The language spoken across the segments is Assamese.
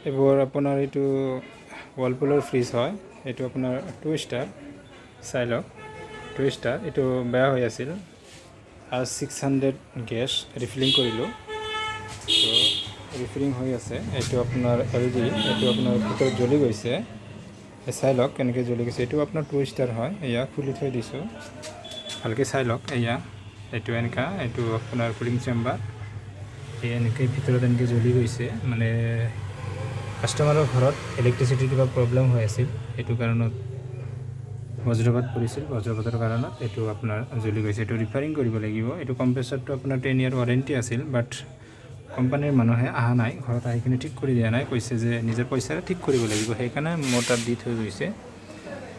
এইবোৰ আপোনাৰ এইটো whirlpoolৰ ফ্ৰিজ হয়। এইটো আপোনাৰ 2 ষ্টাৰ চাই লওক 2 ষ্টাৰ। এইটো বেয়া হৈ আছিল আৰু 600 গেছ ৰিফিলিং কৰিলোঁ, তো ৰিফিলিং হৈ আছে। এইটো আপোনাৰ LG, এইটো আপোনাৰ ভিতৰত জ্বলি গৈছে। চাই লওক কেনেকৈ জ্বলি গৈছে। এইটো আপোনাৰ 2 ষ্টাৰ হয়। এয়া খুলি থৈ দিছোঁ, ভালকৈ চাই লওক। এয়া এইটো এনেকুৱা, এইটো আপোনাৰ কুলিং চেম্বাৰ। এই এনেকৈ ভিতৰত এনেকৈ জ্বলি গৈছে, মানে কাষ্টমাৰৰ ঘৰত ইলেক্ট্ৰিচিটিৰ কিবা প্ৰব্লেম হৈ আছিল, সেইটো কাৰণত বজ্ৰপাত পৰিছিল, বজ্ৰপাতৰ কাৰণত এইটো আপোনাৰ জ্বলি গৈছে। এইটো ৰিপেয়াৰিং কৰিব লাগিব। এইটো কম্প্ৰেছৰটো আপোনাৰ 10 year ৱাৰেণ্টি আছিল, বাট কোম্পানীৰ মানুহে অহা নাই, ঘৰত আহি কিনে ঠিক কৰি দিয়া নাই, কৈছে যে নিজৰ পইচাৰে ঠিক কৰিব লাগিব, সেইকাৰণে মোৰ তাত দি থৈ গৈছে।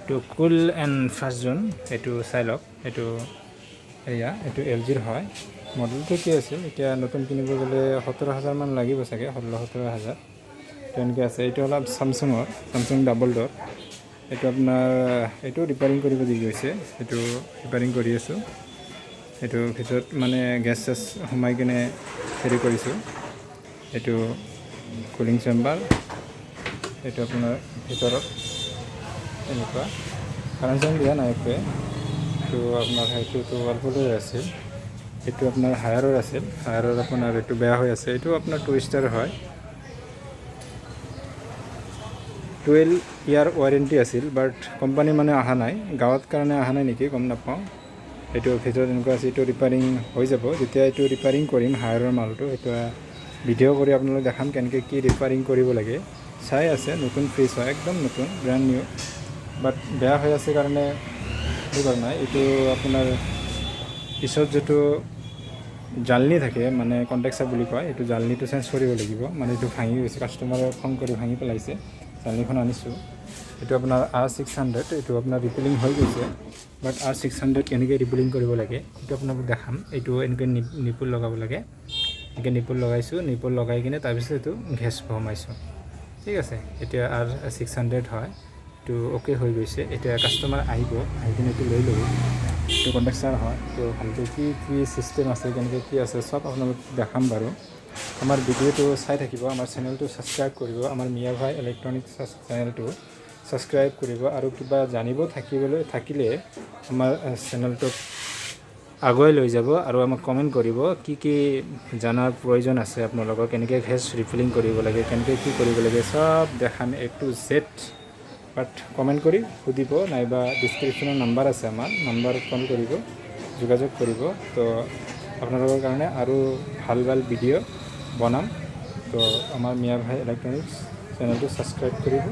এইটো কুল এণ্ড ফাষ্ট জোন, এইটো চাই লওক। এইটো এয়া এইটো LGৰ হয়। মডেলটো কি আছিল, এতিয়া নতুন কিনিব গ'লে 17,000 মান লাগিব চাগে, 16-17,000 তেনেকৈ আছে। এইটো অলপ চামচুঙৰ, চামচুং ডাবল ডোৰ। এইটো আপোনাৰ এইটো ৰিপেয়াৰিং কৰিব দি গৈছে, এইটো ৰিপেয়াৰিং কৰি আছোঁ। এইটো ভিতৰত মানে গেছ চেছ সোমাই কিনে হেৰি কৰিছোঁ। এইটো কুলিং চেম্বাৰ, এইটো আপোনাৰ ভিতৰত এনেকুৱা কানেকশ্যন দিয়া নাই একোৱে। এইটো আপোনাৰ সেইটোতো whirlpoolৰ আছিল, এইটো আপোনাৰ হায়াৰৰ আছিল। হায়াৰৰ আপোনাৰ এইটো বেয়া হৈ আছে। এইটো আপোনাৰ 2 ষ্টাৰ হয়, 12 year ৱাৰেণ্টি আছিল, বাট কোম্পানী মানে অহা নাই, গাঁৱত কাৰণে অহা নাই নেকি, গম নাপাওঁ। এইটো ভিতৰত এনেকুৱা আছে। এইটো ৰিপেয়াৰিং হৈ যাব। যেতিয়া এইটো ৰিপেয়াৰিং কৰিম হায়াৰৰ মালটো, এইটো ভিডিঅ' কৰি আপোনালোক দেখাম কেনেকৈ কি ৰিপেয়াৰিং কৰিব লাগে। চাই আছে, নতুন ফ্ৰিজ হয়, একদম নতুন, ব্ৰেণ্ড নিউ, বাট বেয়া হৈ আছে কাৰণে সেইটো কৰা নাই। এইটো আপোনাৰ পিছত যিটো জালনী থাকে, মানে কণ্টেক্সাৰ বুলি কয়, এইটো জালনীটো চেঞ্জ কৰিব লাগিব। মানে এইটো ভাঙি গৈছে, কাষ্টমাৰে খং কৰি ভাঙি পেলাইছে। জালনীখন আনিছোঁ। এইটো আপোনাৰ R600, এইটো আপোনাৰ ৰিপিলিং হৈ গৈছে, বাট R600 কেনেকৈ ৰিপিলিং কৰিব লাগে এইটো আপোনালোক দেখাম। এইটো এনেকৈ নিপুল লগাব লাগে, এনেকৈ নিপুল লগাইছোঁ। নিপুল লগাই কিনে তাৰপিছত এইটো গেছ ভমাইছোঁ, ঠিক আছে। এতিয়া R600 হয়, এইটো অ'কে হৈ গৈছে। এতিয়া কাষ্টমাৰ আহিব, আহি কিনে এইটো লৈ ল'ব। এইটো কণ্টেক্সাৰ হয়, তো ভালকৈ কি কি চিষ্টেম আছে, কেনেকৈ কি আছে, চব আপোনালোক দেখাম বাৰু। আমাৰ ভিডিঅ'টো চাই থাকিব, আমাৰ চেনেলটো ছাবস্ক্ৰাইব কৰিব, আমাৰ মিয়াভাই ইলেক্ট্ৰনিক্স চেনেলটো ছাবস্ক্ৰাইব কৰিব। আৰু কিবা জানিব থাকিলে আমাৰ চেনেলটোক আগুৱাই লৈ যাব আৰু আমাক কমেণ্ট কৰিব, কি কি জনাৰ প্ৰয়োজন আছে আপোনালোকৰ, কেনেকৈ গেছ ৰিফিলিং কৰিব লাগে, কেনেকৈ কি কৰিব লাগে, চব দেখাম A to Z। But comment কৰি সুধিব, নাইবা ডিছক্ৰিপশ্যনৰ নাম্বাৰ আছে, আমাৰ নাম্বাৰত কল কৰিব, যোগাযোগ কৰিব। তো আপোনালোকৰ কাৰণে আৰু ভাল ভাল ভিডিঅ' বনাম। তো আমাৰ মিয়াভাই ইলেক্ট্ৰনিক্স চেনেলটো ছাবস্ক্ৰাইব কৰিব।